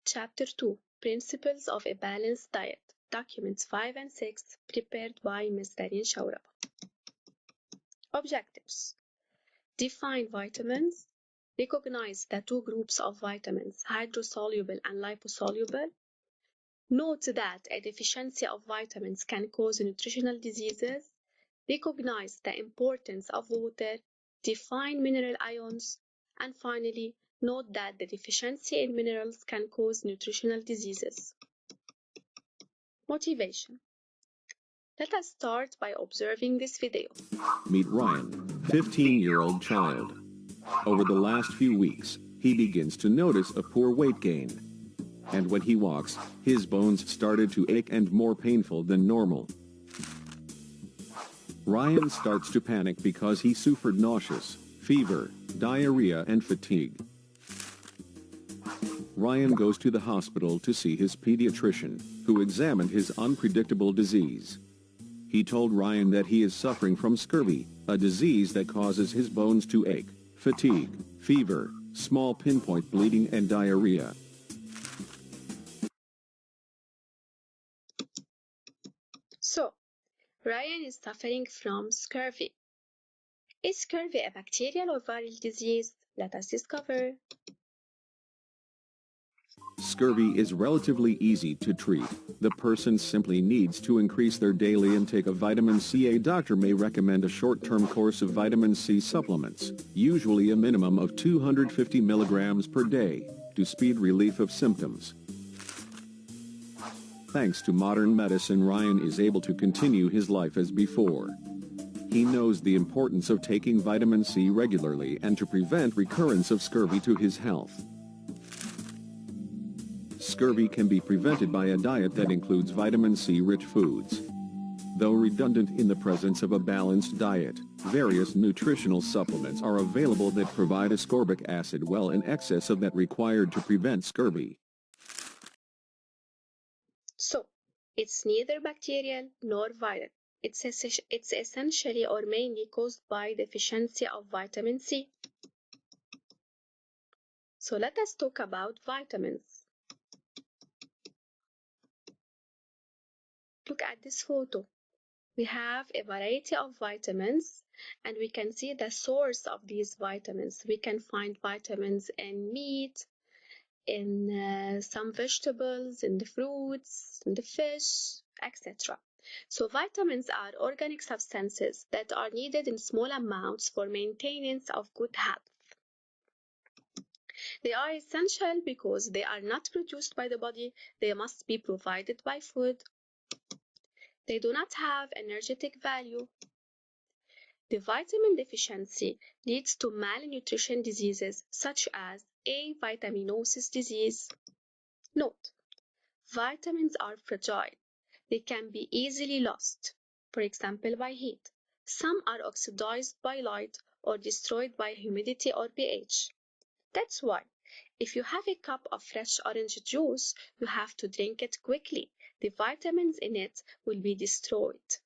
Chapter 2 Principles of a Balanced Diet, Documents 5 and 6, prepared by Ms. Darine Chawraba. Objectives: define vitamins, recognize the two groups of vitamins, hydrosoluble and liposoluble. Note that a deficiency of vitamins can cause nutritional diseases. Recognize the importance of water. Define mineral ions. And finally, note that the deficiency in minerals can cause nutritional diseases. Motivation. Let us start by observing this video. Meet Ryan, 15-year-old child. Over the last few weeks, he begins to notice a poor weight gain. And when he walks, his bones started to ache and more painful than normal. Ryan starts to panic because he suffered nauseous, fever, diarrhea and fatigue. Ryan goes to the hospital to see his pediatrician, who examined his unpredictable disease. He told Ryan that he is suffering from scurvy, a disease that causes his bones to ache, fatigue, fever, small pinpoint bleeding and diarrhea. So, Ryan is suffering from scurvy. Is scurvy a bacterial or viral disease? Let us discover. Scurvy is relatively easy to treat. The person simply needs to increase their daily intake of vitamin C. A doctor may recommend a short-term course of vitamin C supplements, usually a minimum of 250 milligrams per day, to speed relief of symptoms. Thanks to modern medicine, Ryan is able to continue his life as before. He knows the importance of taking vitamin C regularly and to prevent recurrence of scurvy to his health. Scurvy can be prevented by a diet that includes vitamin C-rich foods. Though redundant in the presence of a balanced diet, various nutritional supplements are available that provide ascorbic acid well in excess of that required to prevent scurvy. So, it's neither bacterial nor viral. It's essentially or mainly caused by deficiency of vitamin C. So let us talk about vitamins. Look at this photo. We have a variety of vitamins and we can see the source of these vitamins. We can find vitamins in meat, in some vegetables, in the fruits, in the fish, etc. So vitamins are organic substances that are needed in small amounts for maintenance of good health. They are essential because they are not produced by the body. They must be provided by food. They do not have energetic value. The vitamin deficiency leads to malnutrition diseases such as avitaminosis disease. Note: vitamins are fragile. They can be easily lost, for example by heat. Some are oxidized by light or destroyed by humidity or pH. That's why, if you have a cup of fresh orange juice, you have to drink it quickly. The vitamins in it will be destroyed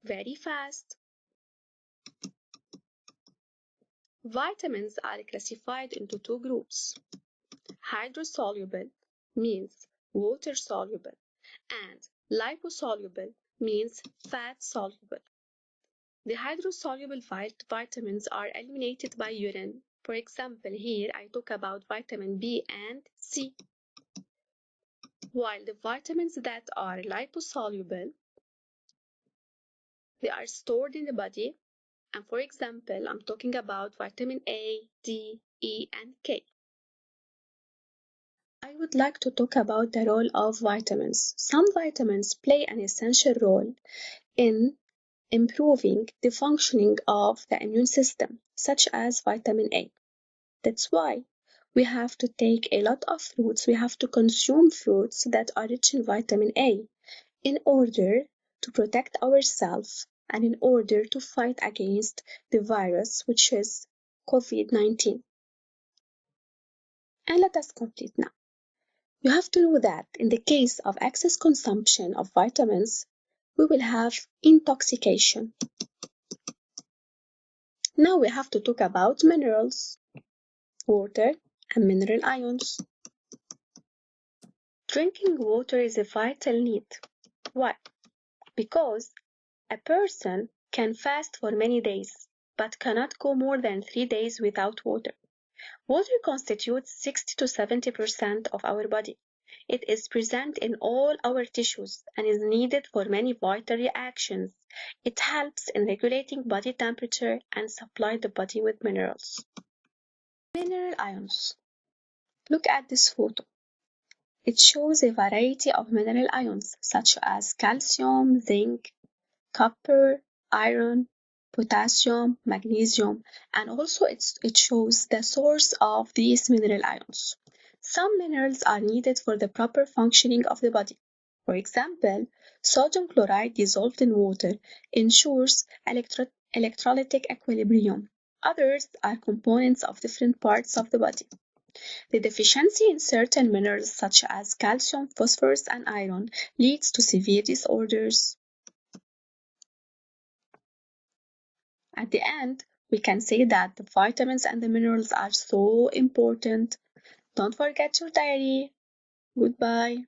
very fast. Vitamins are classified into two groups. Hydrosoluble means water soluble, and liposoluble means fat soluble. The hydrosoluble vitamins are eliminated by urine. For example, here I talk about vitamin B and C. While the vitamins that are liposoluble, they are stored in the body. And for example, I'm talking about vitamin A, D, E, and K. I would like to talk about the role of vitamins. Some vitamins play an essential role in improving the functioning of the immune system, such as vitamin A. That's why we have to take a lot of fruits. We have to consume fruits that are rich in vitamin A in order to protect ourselves and in order to fight against the virus, which is COVID-19. And let us complete now. You have to know that in the case of excess consumption of vitamins, we will have intoxication. Now we have to talk about minerals, water, and mineral ions. Drinking water is a vital need. Why? Because a person can fast for many days, but cannot go more than 3 days without water. Water constitutes 60 to 70% of our body. It is present in all our tissues and is needed for many vital reactions. It helps in regulating body temperature and supply the body with minerals. Mineral ions. Look at this photo. It shows a variety of mineral ions such as calcium, zinc, copper, iron, potassium, magnesium, and also it shows the source of these mineral ions. Some minerals are needed for the proper functioning of the body. For example, sodium chloride dissolved in water ensures electrolytic equilibrium. Others are components of different parts of the body. The deficiency in certain minerals such as calcium, phosphorus, and iron leads to severe disorders. At the end, we can say that the vitamins and the minerals are so important. Don't forget your diary. Goodbye.